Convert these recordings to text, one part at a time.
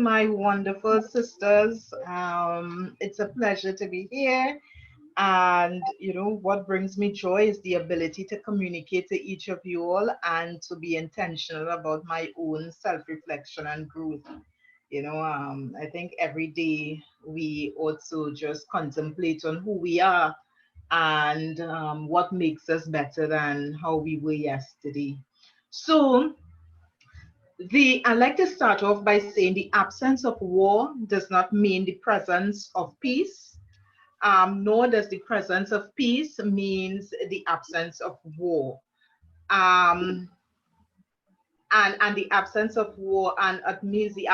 my wonderful sisters. It's a pleasure to be here. And what brings me joy is the ability to communicate to each of you all and to be intentional about my own self-reflection and growth. I think every day we also just contemplate on who we are and what makes us better than how we were yesterday. So I like to start off by saying the absence of war does not mean the presence of peace, nor does the presence of peace means the absence of war. Um, and the absence of war and it means the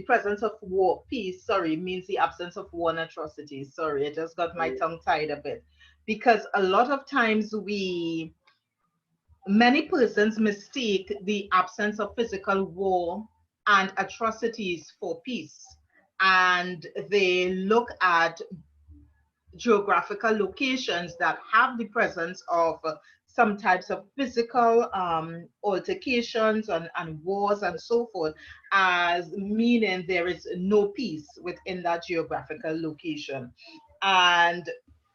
presence of war, peace, sorry, means the absence of war and atrocities. Sorry, I just got my tongue tied a bit. Because a lot of times many persons mistake the absence of physical war and atrocities for peace. And they look at geographical locations that have the presence of some types of physical altercations and wars and so forth as meaning there is no peace within that geographical location. And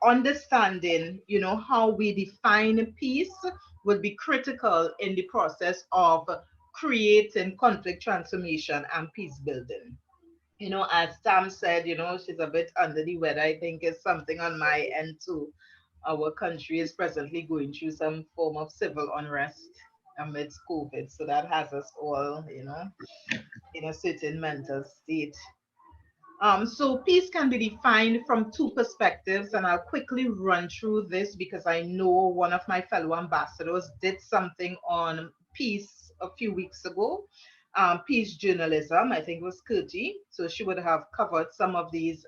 understanding, how we define peace will be critical in the process of creating conflict transformation and peace building. As Tam said, she's a bit under the weather. I think it's something on my end too. Our country is presently going through some form of civil unrest amidst COVID. So that has us all, in a certain mental state. So peace can be defined from two perspectives, and I'll quickly run through this because I know one of my fellow ambassadors did something on peace a few weeks ago. Peace journalism, I think it was Kirti, so she would have covered some of these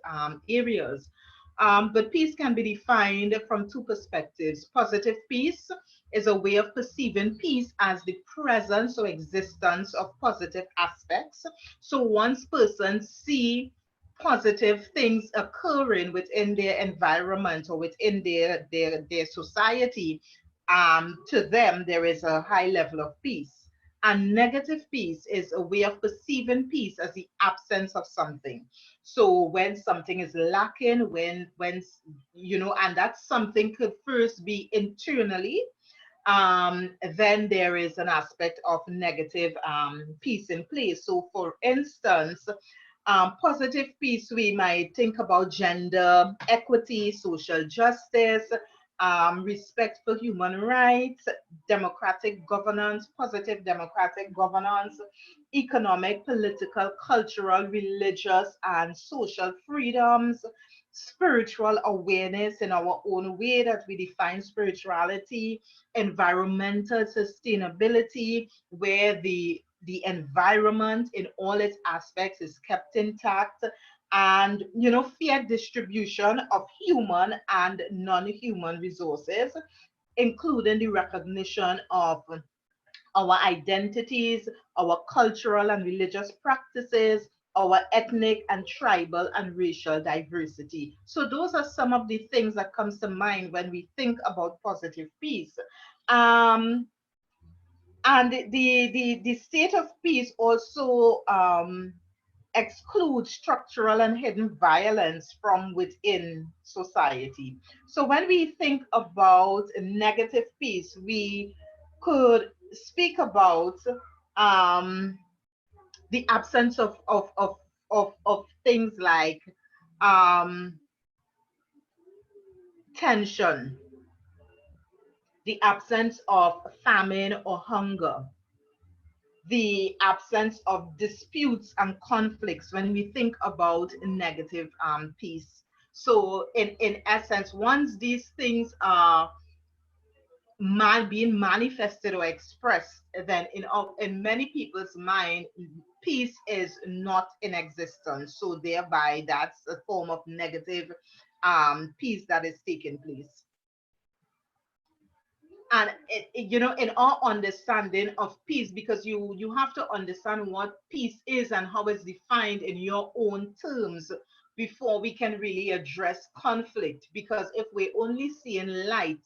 areas. But peace can be defined from two perspectives. Positive peace is a way of perceiving peace as the presence or existence of positive aspects. So once persons see positive things occurring within their environment or within their society, to them there is a high level of peace. And negative peace is a way of perceiving peace as the absence of something. So when something is lacking, and that something could first be internally, then there is an aspect of negative peace in place. So, for instance, positive peace, we might think about gender equity, social justice, respect for human rights, democratic governance, positive democratic governance, economic, political, cultural, religious, and social freedoms, spiritual awareness in our own way that we define spirituality, environmental sustainability, where the environment in all its aspects is kept intact, and fair distribution of human and non-human resources, including the recognition of our identities, our cultural and religious practices, our ethnic and tribal and racial diversity. So those are some of the things that comes to mind when we think about positive peace. Um, and the state of peace also excludes structural and hidden violence from within society. So when we think about negative peace, we could speak about um, the absence of things like um, tension, the absence of famine or hunger, the absence of disputes and conflicts when we think about negative peace. So, in essence, once these things are being manifested or expressed, then in many people's mind, peace is not in existence. So, thereby, that's a form of negative peace that is taking place. And in our understanding of peace, because you have to understand what peace is and how it's defined in your own terms before we can really address conflict. Because if we're only seeing light,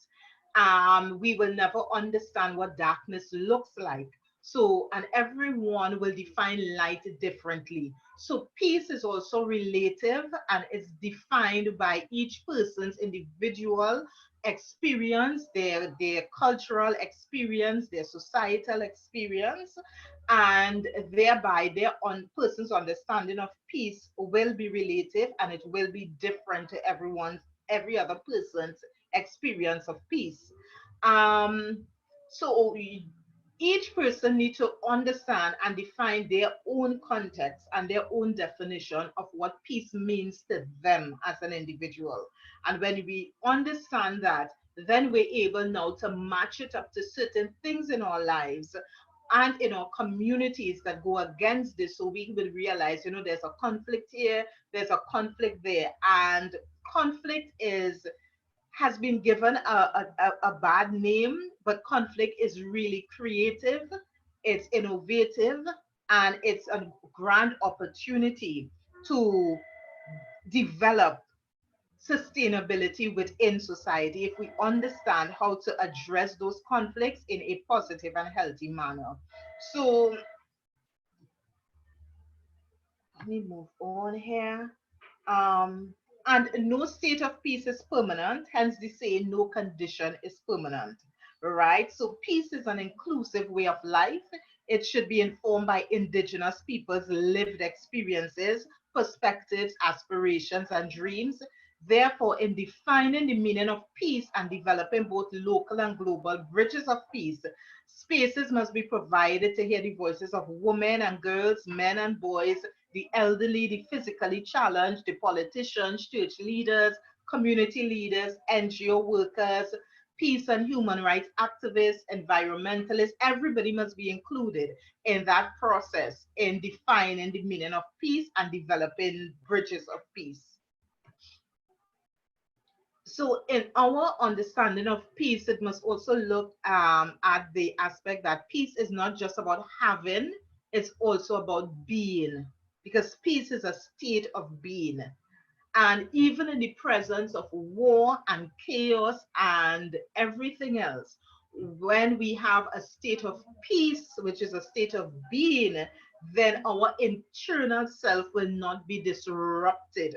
we will never understand what darkness looks like. So, and everyone will define light differently. So, peace is also relative and is defined by each person's individual experience, their cultural experience, their societal experience, and thereby their person's understanding of peace will be relative and it will be different to every other person's experience of peace. Um, so each person needs to understand and define their own context and their own definition of what peace means to them as an individual. And when we understand that, then we're able now to match it up to certain things in our lives and in our communities that go against this. So we will realize, there's a conflict here, there's a conflict there, and conflict has been given a bad name, but conflict is really creative, it's innovative, and it's a grand opportunity to develop sustainability within society if we understand how to address those conflicts in a positive and healthy manner. So let me move on here. Um, and no state of peace is permanent, hence they say no condition is permanent, right? So peace is an inclusive way of life. It should be informed by indigenous people's lived experiences, perspectives, aspirations, and dreams. Therefore, in defining the meaning of peace and developing both local and global bridges of peace, spaces must be provided to hear the voices of women and girls, men and boys, the elderly, the physically challenged, the politicians, church leaders, community leaders, NGO workers, peace and human rights activists, environmentalists. Everybody must be included in that process in defining the meaning of peace and developing bridges of peace. So in our understanding of peace, it must also look at the aspect that peace is not just about having, it's also about being, because peace is a state of being. And even in the presence of war and chaos and everything else, when we have a state of peace, which is a state of being, then our internal self will not be disrupted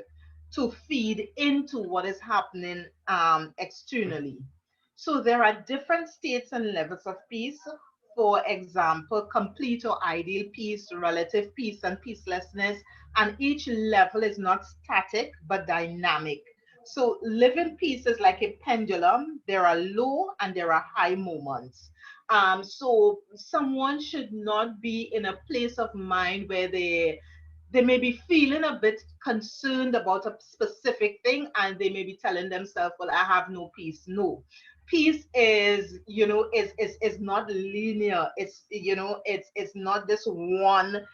to feed into what is happening externally. So there are different states and levels of peace. For example, complete or ideal peace, relative peace, and peacelessness. And each level is not static but dynamic. So living peace is like a pendulum. There are low and there are high moments. So someone should not be in a place of mind where they may be feeling a bit concerned about a specific thing and they may be telling themselves, well, I have no peace. No, peace is, is not linear. It's, it's not this one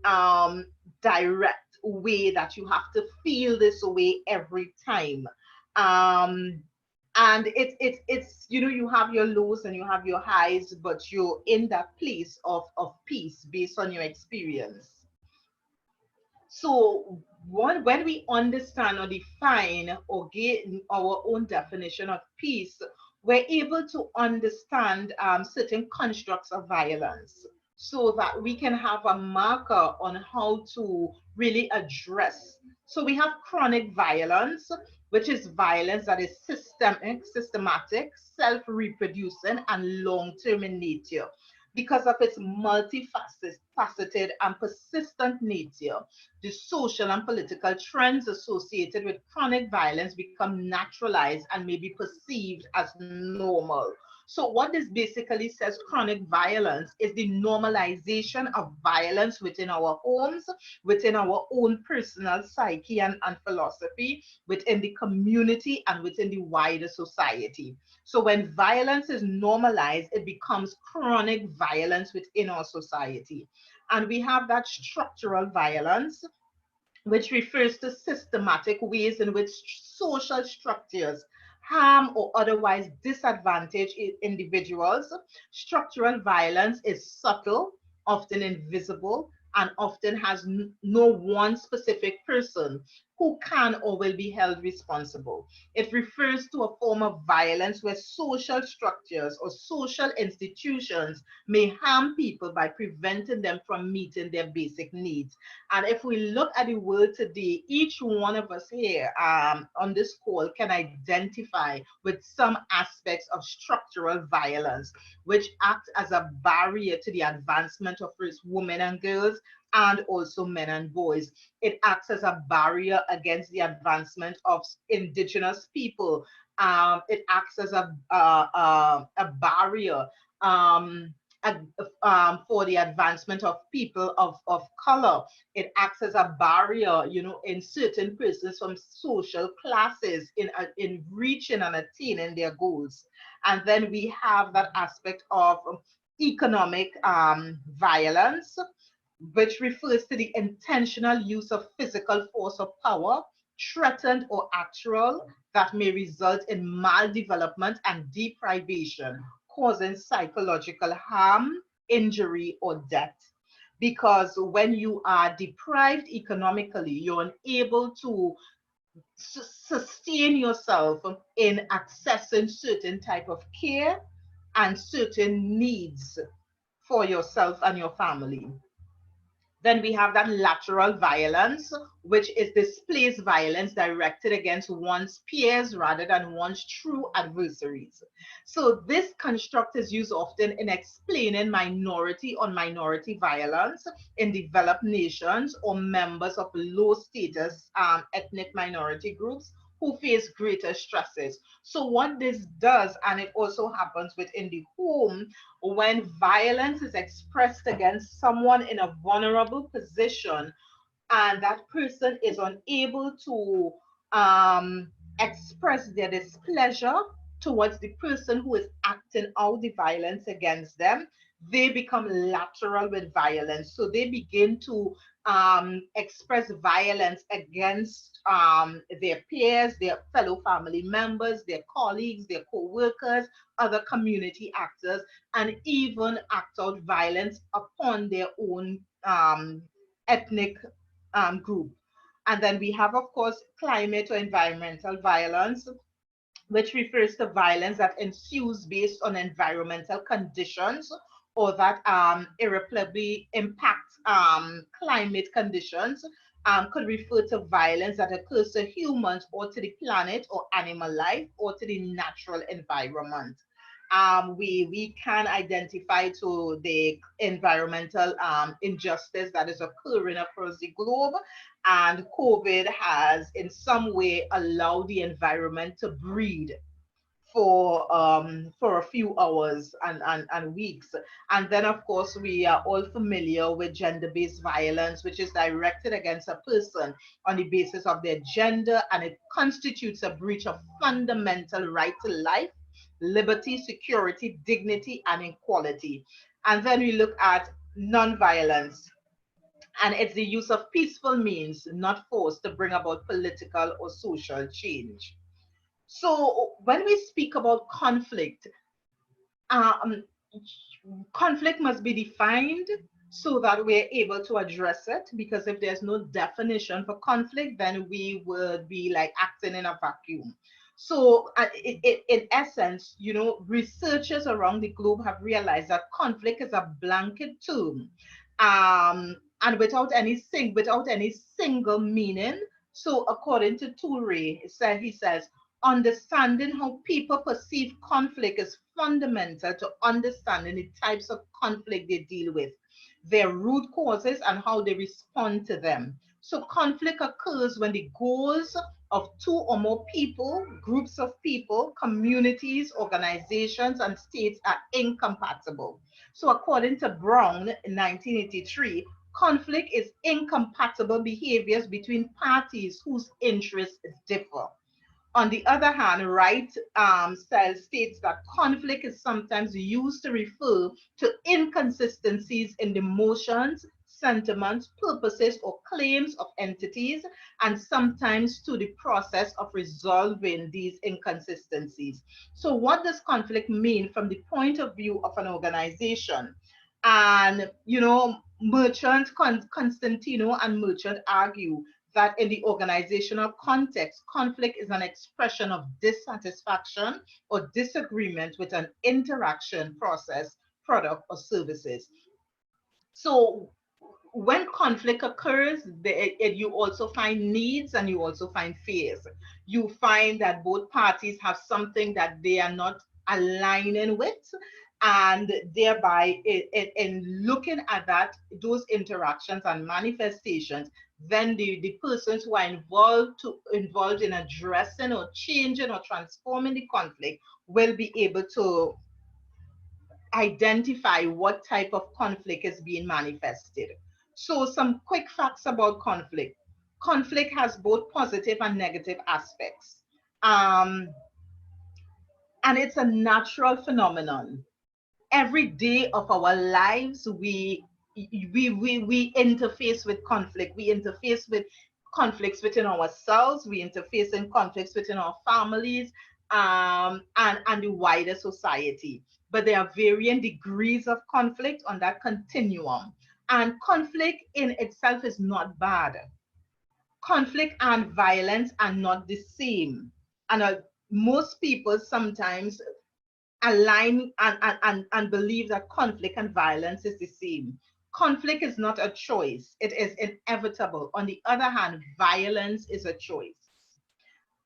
um direct way that you have to feel this way every time. um and it's, you have your lows and you have your highs, but you're in that place of peace based on your experience. So when we understand or define or gain our own definition of peace, we're able to understand certain constructs of violence so that we can have a marker on how to really address. So we have chronic violence, which is violence that is systematic, self-reproducing, and long-term in nature because of its multifaceted and persistent nature. The social and political trends associated with chronic violence become naturalized and may be perceived as normal. So, what this basically says, chronic violence is the normalization of violence within our homes, within our own personal psyche and philosophy, within the community, and within the wider society. So, when violence is normalized, it becomes chronic violence within our society. And we have that structural violence, which refers to systematic ways in which social structures harm or otherwise disadvantage individuals. Structural violence is subtle, often invisible, and often has no one specific person who can or will be held responsible. It refers to a form of violence where social structures or social institutions may harm people by preventing them from meeting their basic needs. And if we look at the world today, each one of us here on this call can identify with some aspects of structural violence, which act as a barrier to the advancement of women and girls and also men and boys. It acts as a barrier against the advancement of indigenous people. It acts as a barrier um, for the advancement of people of color. It acts as a barrier, in certain persons from social classes in reaching and attaining their goals. And then we have that aspect of economic violence, which refers to the intentional use of physical force or power, threatened or actual, that may result in maldevelopment and deprivation, causing psychological harm, injury, or death. Because when you are deprived economically, you're unable to sustain yourself in accessing certain type of care and certain needs for yourself and your family. Then we have that lateral violence, which is displaced violence directed against one's peers rather than one's true adversaries. So this construct is used often in explaining minority on minority violence in developed nations or members of low status ethnic minority groups who face greater stresses. So what this does, and it also happens within the home, when violence is expressed against someone in a vulnerable position and that person is unable to express their displeasure towards the person who is acting out the violence against them, they become lateral with violence. So they begin to express violence against their peers, their fellow family members, their colleagues, their co-workers, other community actors, and even act out violence upon their own ethnic group. And then we have, of course, climate or environmental violence, which refers to violence that ensues based on environmental conditions or that irreparably impact climate conditions. Could refer to violence that occurs to humans or to the planet or animal life or to the natural environment. We can identify to the environmental injustice that is occurring across the globe, and COVID has in some way allowed the environment to breathe for a few hours and weeks. And then of course we are all familiar with gender-based violence, which is directed against a person on the basis of their gender, and it constitutes a breach of fundamental right to life, liberty, security, dignity, and equality. And then we look at non-violence, and it's the use of peaceful means, not force, to bring about political or social change. So when we speak about conflict, um, conflict must be defined so that we're able to address it. Because if there's no definition for conflict, then we would be like acting in a vacuum. So, in essence, researchers around the globe have realized that conflict is a blanket term, and without any single meaning. So, according to Toure, he says, understanding how people perceive conflict is fundamental to understanding the types of conflict they deal with, their root causes, and how they respond to them. So, conflict occurs when the goals of two or more people, groups of people, communities, organizations, and states are incompatible. So, according to Brown in 1983, conflict is incompatible behaviors between parties whose interests differ. On the other hand, Wright states that conflict is sometimes used to refer to inconsistencies in the motions, sentiments, purposes, or claims of entities, and sometimes to the process of resolving these inconsistencies. So, what does conflict mean from the point of view of an organization? And, Constantino and Merchant argue that in the organizational context, conflict is an expression of dissatisfaction or disagreement with an interaction, process, product, or services. So when conflict occurs, you also find needs and you also find fears. You find that both parties have something that they are not aligning with, and thereby, in looking at that, those interactions and manifestations, then the persons who are involved in addressing or changing or transforming the conflict will be able to identify what type of conflict is being manifested. So, some quick facts about conflict. Conflict has both positive and negative aspects. Um, and it's a natural phenomenon. Every day of our lives, we interface with conflict. We interface with conflicts within ourselves. We interface in conflicts within our families, and the wider society. But there are varying degrees of conflict on that continuum. And conflict in itself is not bad. Conflict and violence are not the same. And most people sometimes align and believe that conflict and violence is the same. Conflict is not a choice, it is inevitable. On the other hand, violence is a choice.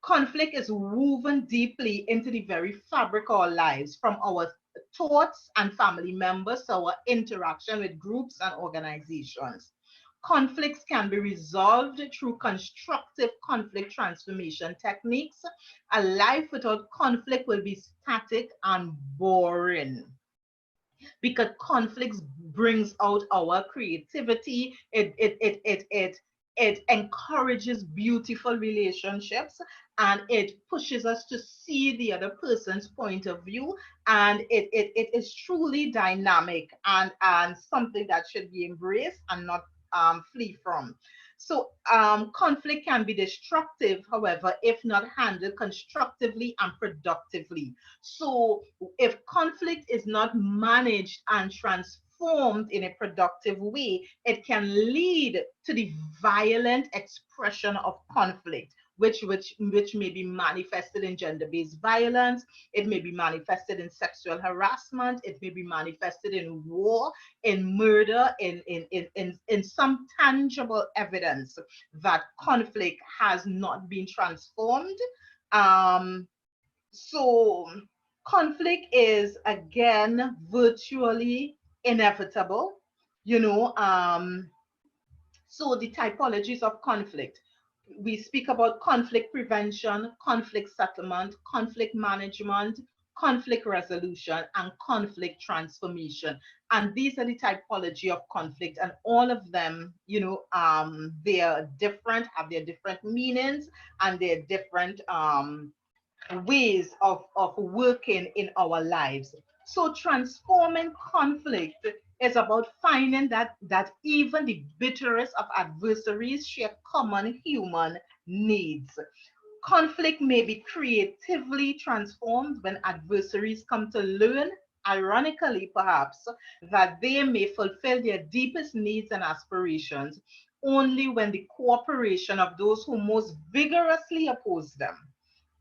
Conflict is woven deeply into the very fabric of our lives, from our thoughts and family members to our interaction with groups and organizations. Conflicts can be resolved through constructive conflict transformation techniques. A life without conflict will be static and boring, because conflicts brings out our creativity. It encourages beautiful relationships, and it pushes us to see the other person's point of view, and it is truly dynamic, and something that should be embraced and not flee from. So conflict can be destructive, however, if not handled constructively and productively. So if conflict is not managed and transformed in a productive way, it can lead to the violent expression of conflict, which may be manifested in gender-based violence, it may be manifested in sexual harassment, it may be manifested in war, in murder, in some tangible evidence that conflict has not been transformed. Um, so conflict is again virtually inevitable, you know. So the typologies of conflict. We speak about conflict prevention, conflict settlement, conflict management, conflict resolution, and conflict transformation. And these are the typology of conflict, and all of them, they are different, have their different meanings, and their different ways of working in our lives. So transforming conflict is about finding that even the bitterest of adversaries share common human needs. Conflict may be creatively transformed when adversaries come to learn, ironically perhaps, that they may fulfill their deepest needs and aspirations only when the cooperation of those who most vigorously oppose them,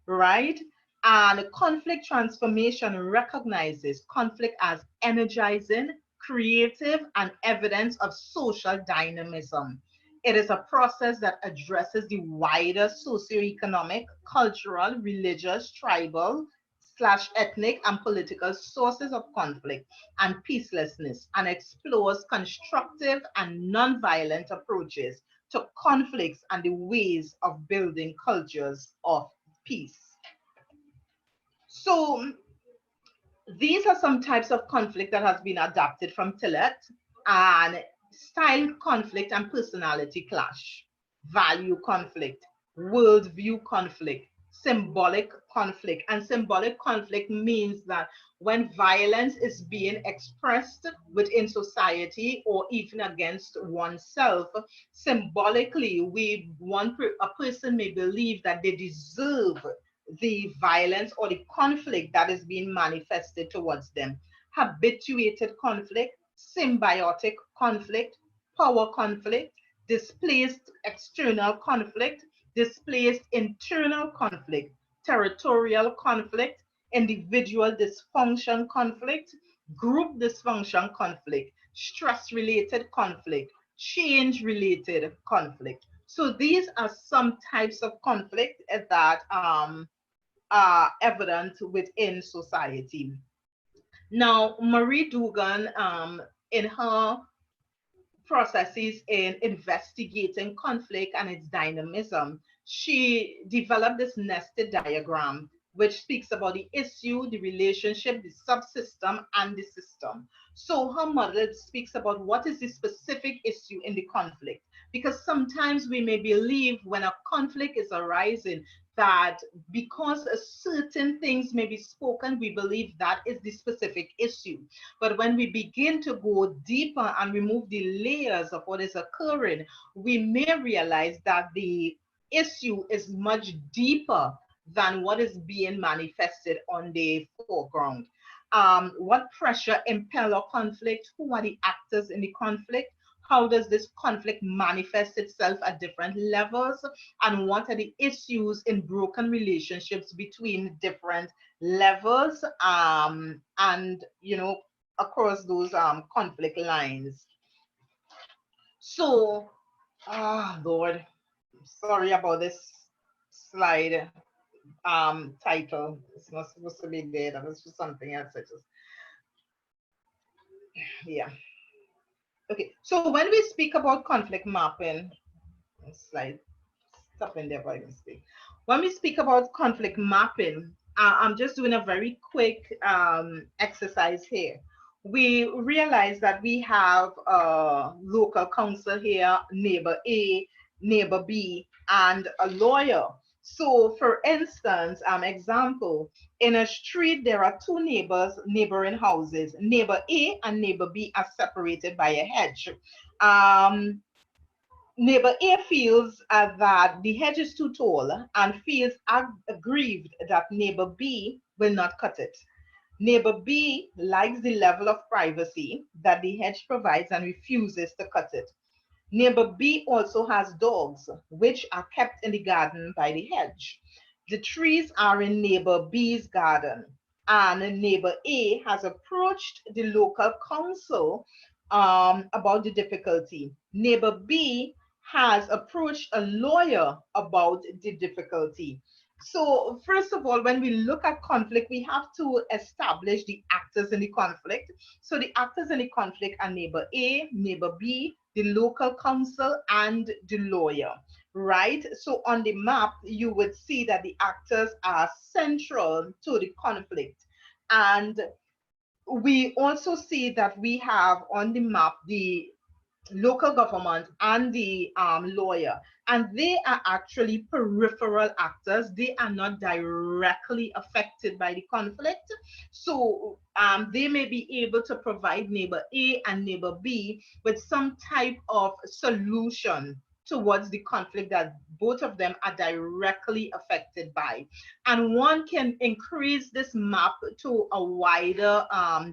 right? And conflict transformation recognizes conflict as energizing, creative, and evidence of social dynamism. It is a process that addresses the wider socioeconomic, cultural, religious, tribal, slash ethnic and political sources of conflict and peacelessness, and explores constructive and non-violent approaches to conflicts and the ways of building cultures of peace. So these are some types of conflict that has been adapted from Tillet: and style conflict and personality clash, value conflict, worldview conflict, symbolic conflict. And symbolic conflict means that when violence is being expressed within society or even against oneself, symbolically, a person may believe that they deserve the violence or the conflict that is being manifested towards them. Habituated conflict, symbiotic conflict, power conflict, displaced external conflict, displaced internal conflict, territorial conflict, individual dysfunction conflict, group dysfunction conflict, stress related conflict, change related conflict. So these are some types of conflict that are evident within society. Now, Marie Dugan, in her processes in investigating conflict and its dynamism, she developed this nested diagram which speaks about the issue, the relationship, the subsystem, and the system. So her model speaks about what is the specific issue in the conflict. Because sometimes we may believe when a conflict is arising that because certain things may be spoken, we believe that is the specific issue. But when we begin to go deeper and remove the layers of what is occurring, we may realize that the issue is much deeper than what is being manifested on the foreground. What pressure impel or conflict? Who are the actors in the conflict? How does this conflict manifest itself at different levels? And what are the issues in broken relationships between different levels? And across those conflict lines. So, Lord, sorry about this slide title. It's not supposed to be there. That was for something else. Yeah. Okay. So when we speak about conflict mapping, slide stop in there by mistake. When we speak about conflict mapping, I'm just doing a very quick exercise here. We realize that we have a local council here, neighbor A, neighbor B, and a lawyer. So for instance, example, in a street, there are two neighboring houses. Neighbor A and neighbor B are separated by a hedge. Um, Neighbor A feels that the hedge is too tall and feels aggrieved that neighbor B will not cut it. Neighbor B likes the level of privacy that the hedge provides and refuses to cut it. Neighbor B also has dogs, which are kept in the garden by the hedge. The trees are in neighbor B's garden, and neighbor A has approached the local council about the difficulty. Neighbor B has approached a lawyer about the difficulty. So, first of all, when we look at conflict, we have to establish the actors in the conflict. So, the actors in the conflict are neighbor A, neighbor B, the local council, and the lawyer, right? So, on the map, you would see that the actors are central to the conflict. And we also see that we have on the map the local government and the lawyer, and they are actually peripheral actors. They are not directly affected by the conflict. So they may be able to provide neighbor A and neighbor B with some type of solution towards the conflict that both of them are directly affected by. And one can increase this map to a wider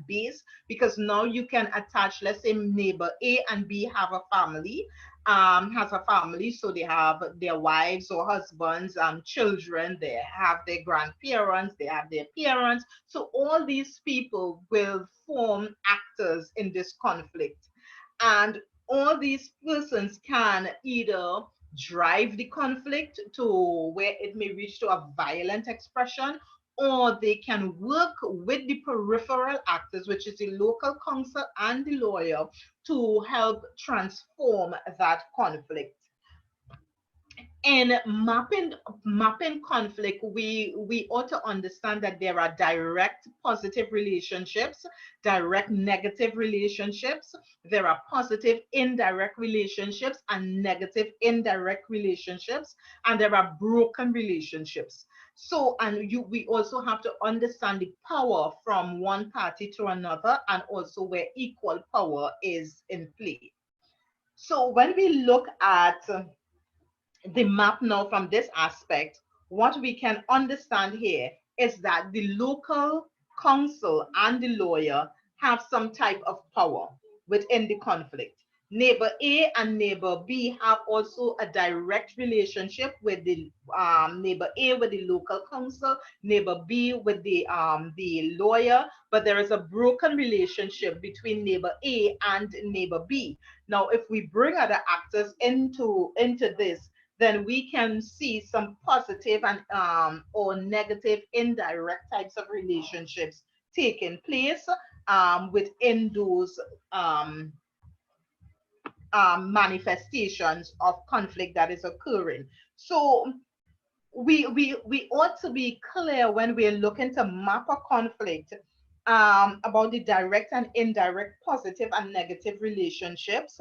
base, because now you can attach, let's say neighbor A and B have a family, has a family, so they have their wives or husbands, children, they have their grandparents, they have their parents. So all these people will form actors in this conflict. And all these persons can either drive the conflict to where it may reach to a violent expression, or they can work with the peripheral actors, which is the local council and the lawyer, to help transform that conflict. In mapping conflict, we ought to understand that there are direct positive relationships, direct negative relationships. There are positive indirect relationships and negative indirect relationships, and there are broken relationships. So, and we also have to understand the power from one party to another, and also where equal power is in play. So when we look at the map now from this aspect, what we can understand here is that the local council and the lawyer have some type of power within the conflict. Neighbor A and neighbor B have also a direct relationship with the neighbor A with the local council, neighbor B with the lawyer, but there is a broken relationship between neighbor A and neighbor B. Now, if we bring other actors into this, then we can see some positive and or negative indirect types of relationships taking place within those um, manifestations of conflict that is occurring. So we ought to be clear when we're looking to map a conflict about the direct and indirect positive and negative relationships,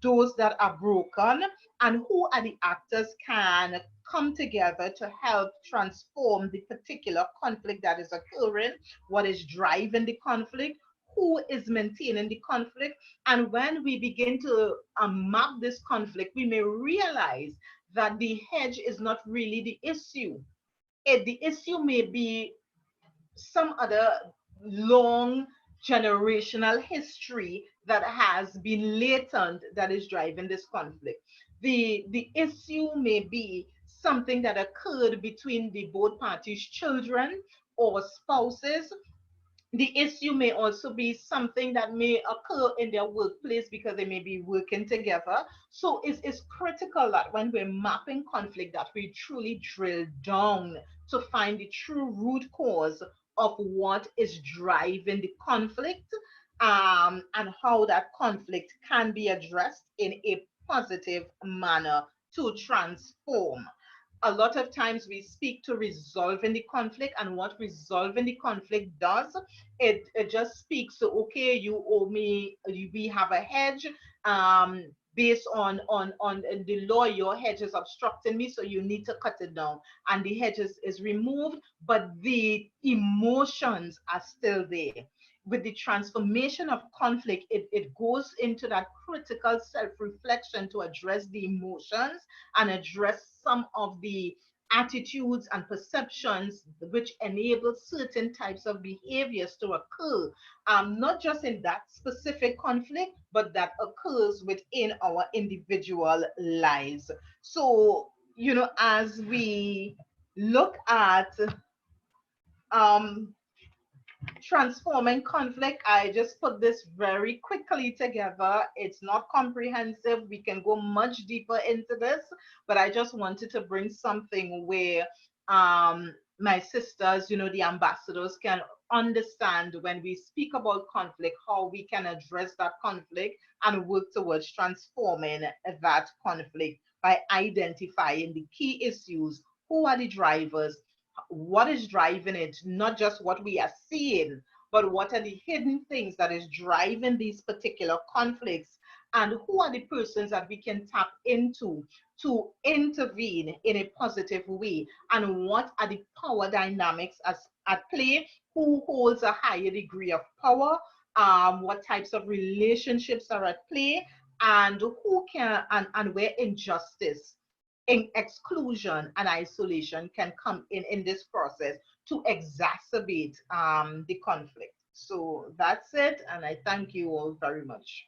those that are broken, and who are the actors can come together to help transform the particular conflict that is occurring, what is driving the conflict, who is maintaining the conflict. And when we begin to map this conflict, we may realize that the hedge is not really the issue. The issue may be some other long generational history that has been latent that is driving this conflict. The issue may be something that occurred between the both parties' children or spouses. The issue may also be something that may occur in their workplace because they may be working together. So it's critical that when we're mapping conflict that we truly drill down to find the true root cause of what is driving the conflict, and how that conflict can be addressed in a positive manner to transform. A lot of times we speak to resolving the conflict, and what resolving the conflict does, it just speaks to, okay, you owe me, we have a hedge, based on the law, your hedge is obstructing me, so you need to cut it down, and the hedge is removed, but the emotions are still there. With the transformation of conflict, it goes into that critical self-reflection to address the emotions and address some of the attitudes and perceptions which enable certain types of behaviors to occur, not just in that specific conflict, but that occurs within our individual lives. So, as we look at um, transforming conflict, I just put this very quickly together. It's not comprehensive. We can go much deeper into this, but I just wanted to bring something where my sisters, the ambassadors, can understand when we speak about conflict, how we can address that conflict and work towards transforming that conflict by identifying the key issues, who are the drivers, what is driving it, not just what we are seeing, but what are the hidden things that is driving these particular conflicts, and who are the persons that we can tap into to intervene in a positive way, and what are the power dynamics as at play, who holds a higher degree of power, what types of relationships are at play, and who can and where injustice, exclusion and isolation can come in this process to exacerbate the conflict. So that's it, and I thank you all very much.